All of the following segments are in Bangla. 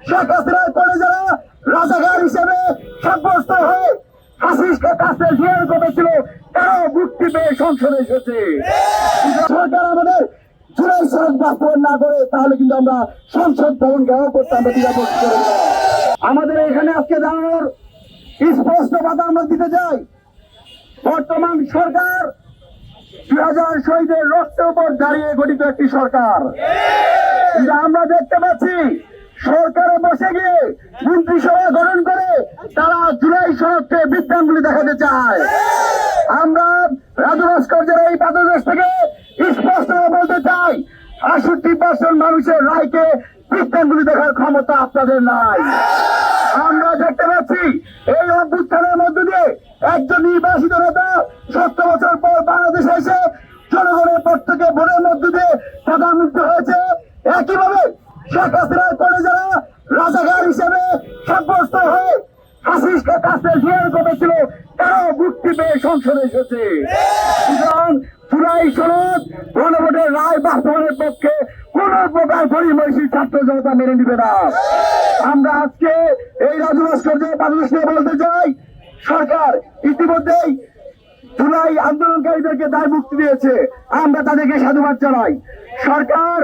শেখ হাসিনার করে যারা রাজাকার হিসেবে সাব্যস্ত হয়ে হাসিসকে কাছে জেল করেছিল তারাও মুক্তি পেয়ে সংসদে এসেছে। সরকার আমাদের জুলাই সনদ বাস্তবায়ন না করে তাহলে কিন্তু আমরা সংসদ ভবন ঘেরাও করতে আমরা দ্বিধাবোধ করব। আমাদের এখানে আজকে জানানোর স্পষ্ট বাধা আমরা দিতে চাই, বর্তমান সরকার 2000 শহীদের রক্তের উপর দাঁড়িয়ে গঠিত একটি সরকার। কিন্তু আমরা দেখতে পাচ্ছি সরকারে বসে গিয়ে মন্ত্রিসভা গঠন করে তারা জুলাই সনদকে বিজ্ঞানগুলি দেখাতে চায়। আমরা রাজু ভাস্কর্যের এই পাদদেশ থেকে স্পষ্ট বলতে চাই 68% মানুষের রায়কে বিজ্ঞানগুলি দেখার ক্ষমতা আপনাদের নাই। আমরা দেখতে পাচ্ছি এই অভ্যুত্থানের মধ্য দিয়ে একজন নির্বাচিত নেতা 70 বছর পর বাংলাদেশে এসে জনগণের প্রত্যেকে ভোটের মধ্য দিয়ে প্রধানমন্ত্রী হয়েছে। একইভাবে শেখ হাসিনার করে যারা রাজাকার হিসেবে সাব্যস্ত হয়ে হাসিসকে কাছে জেল করেছিল তারাও মুক্তি পেয়ে সংসদে এসেছে। সুতরাং জুলাই সনদ গণভোটের রায় বাস্তবায়নের পক্ষে কোন প্রকার পরিবেশী ছাত্র জনতা মেনে নিবে না। আমরা আজকে এই রাজু ভাস্কর্যের পাদদেশ নিয়ে বলতে চাই, সরকার ইতিমধ্যেই জুলাই আন্দোলনকারীদেরকে দায় মুক্তি দিয়েছে, আমরা তাদেরকে সাধুবাদ জানাই। সরকার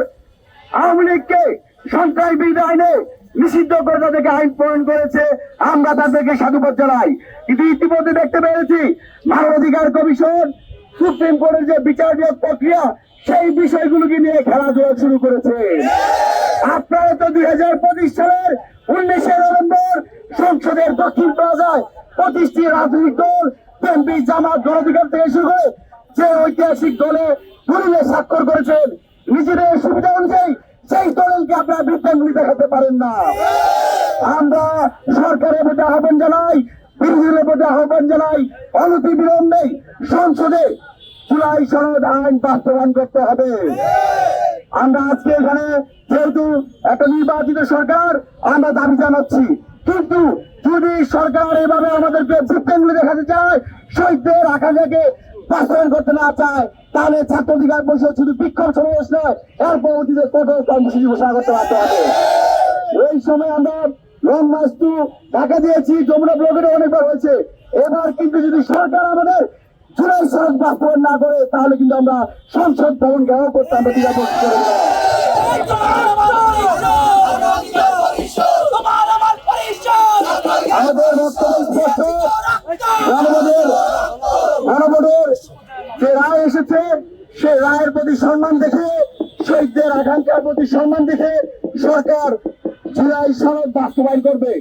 আওয়ামী লীগকে সন্ত্রাস বিরোধী আইনে নিষিদ্ধ করে তাদেরকে আইন প্রণয়ন করেছে, আমরা তাদেরকে সাধুবাদ জানাই। কিন্তু ইতিমধ্যে দেখতে পেরেছি মানবাধিকার কমিশন সুপ্রিম কোর্টের যে বিচার বিভাগ প্রক্রিয়া সেই বিষয়গুলোকে নিয়ে খেলাধুলা শুরু করেছে। আপনারা তো 2025 সালের 19 নভেম্বর সংসদের দক্ষিণ প্লাজায় 25টি রাজনৈতিক দল বিএনপি, জামাত, গণ অধিকার থেকে শুরু করে যে ঐতিহাসিক দলে দলিলে স্বাক্ষর করেছেন, নিজেদের সুবিধা অনুযায়ী সেই দলকে আপনারা বিজ্ঞানগুলি দেখাতে পারেন না। আমরা সরকারের প্রতি আহ্বান জানাই, বিরোধীদের প্রতি আহ্বান জানাই, অনতি বিলম্বে সংসদে জুলাই সনদ আইন বাস্তবায়ন করতে হবে। আমরা আজকে এখানে যেহেতু একটা নির্বাচিত সরকার আমরা দাবি জানাচ্ছি, কিন্তু যদি সরকার এভাবে আমাদেরকে বিজ্ঞানগুলি দেখাতে চায়, শহীদদের আকাঙ্ক্ষাকে বাস্তবায়ন করতে না চায়, তাহলে ছাত্র অধিকার পরিষদ শুধু বিক্ষোভ সমাবেশ নয়, এর পরবর্তীতে কঠোর কর্মসূচি ঘোষণা করতে পারতে হবে। এই সময় আমরা লং মার্চ টু ঢাকা দিয়েছি, যমুনা ব্লকের অনেকবার হয়েছে। এবার কিন্তু যদি সরকার আমাদের জুলাই সনদ বাস্তবায়ন না করে তাহলে কিন্তু আমরা সংসদ ভবন ঘেরাও করতে আমরা দ্বিধাবোধ করব। আমাদের বক্তব্য গণভোটের যে রায় এসেছে সেই রায়ের প্রতি সম্মান দেখে, শহীদদের আকাঙ্ক্ষার প্রতি সম্মান দেখে সরকার জুলাই সনদ বাস্তবায়ন করবে।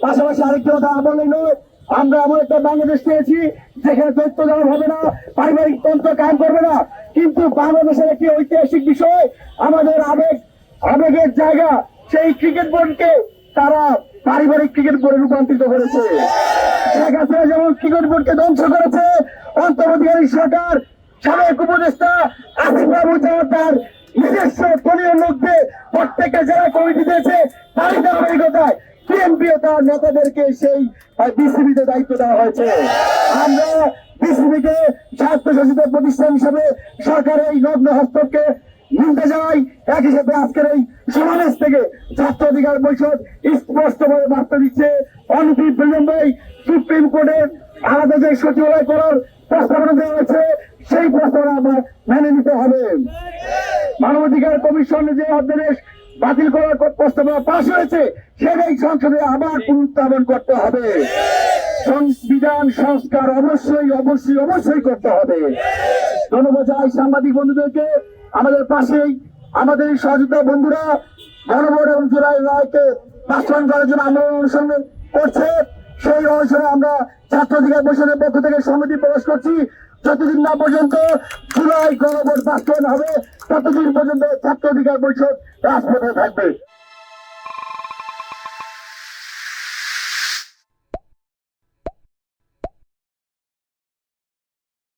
পাশাপাশি আরেকটি কথা বললেই নয়, আমরা এমন একটা বাংলাদেশ পেয়েছি যেখানে তথ্য দেওয়া হবে না, পারিবারিক তন্ত্র কায়েম করবে না, কিন্তু বাংলাদেশের একটি ঐতিহাসিক বিষয়, আমাদের আবেগের জায়গা সেই ক্রিকেট বোর্ডকে তারা পারিবারিক ক্রিকেট বোর্ডে রূপান্তরিত করেছে। শেখ হাসিনা যেমন ক্রিকেট বোর্ডকে ধ্বংস করেছে, অন্তর্বর্তীকালীন সরকার সাবেক উপদেষ্টা আসিফ মাহমুদ তার নিজস্ব দলীয় লোকদের প্রত্যেকটা জেলা কমিটি দিয়েছে, তারই ধারাবাহিকতায় বিএনপি ও তার নেতাদেরকে সেই বিসিবিতে দায়িত্ব দেওয়া হয়েছে। আমরা বিসিবিকে স্বায়ত্তশাসিত প্রতিষ্ঠান হিসেবে সরকারের এই নগ্ন হস্তক্ষেপকে নিন্দা জানাই। একই সাথে আজকের এই সমাবেশ থেকে ছাত্র অধিকার পরিষদ স্পষ্টভাবে বার্তা দিচ্ছে, অনতি বিলম্বে সুপ্রিম কোর্টের আলাদা যে সচিবালয় করার প্রস্তাবনা দেওয়া হয়েছে সেই প্রস্তাবনা আমরা মেনে নিতে হবে। মানবাধিকার কমিশন যে অধ্যাদেশ বাতিল করার প্রস্তাবনা পাশ হয়েছে সেটাই সংসদে আবার পুনরুত্থাপন করতে হবে। সংবিধান সংস্কার অবশ্যই অবশ্যই অবশ্যই করতে হবে। ধন্যবাদ জানাই সাংবাদিক বন্ধুদেরকে, আমাদের পাশেই আমাদের সহযোগিতা বন্ধুরা গণভোট এবং জুলাই রায়কে বাস্তবায়ন করার জন্য আন্দোলন অনুসরণ করছে। সেই অনুসারে আমরা ছাত্র অধিকার পরিষদের পক্ষ থেকে সমিতি প্রকাশ করছি, যতদিন না পর্যন্ত জুলাই গণভোট বাস্তবায়ন হবে ততদিন পর্যন্ত ছাত্র অধিকার পরিষদ রাজপথে থাকবে।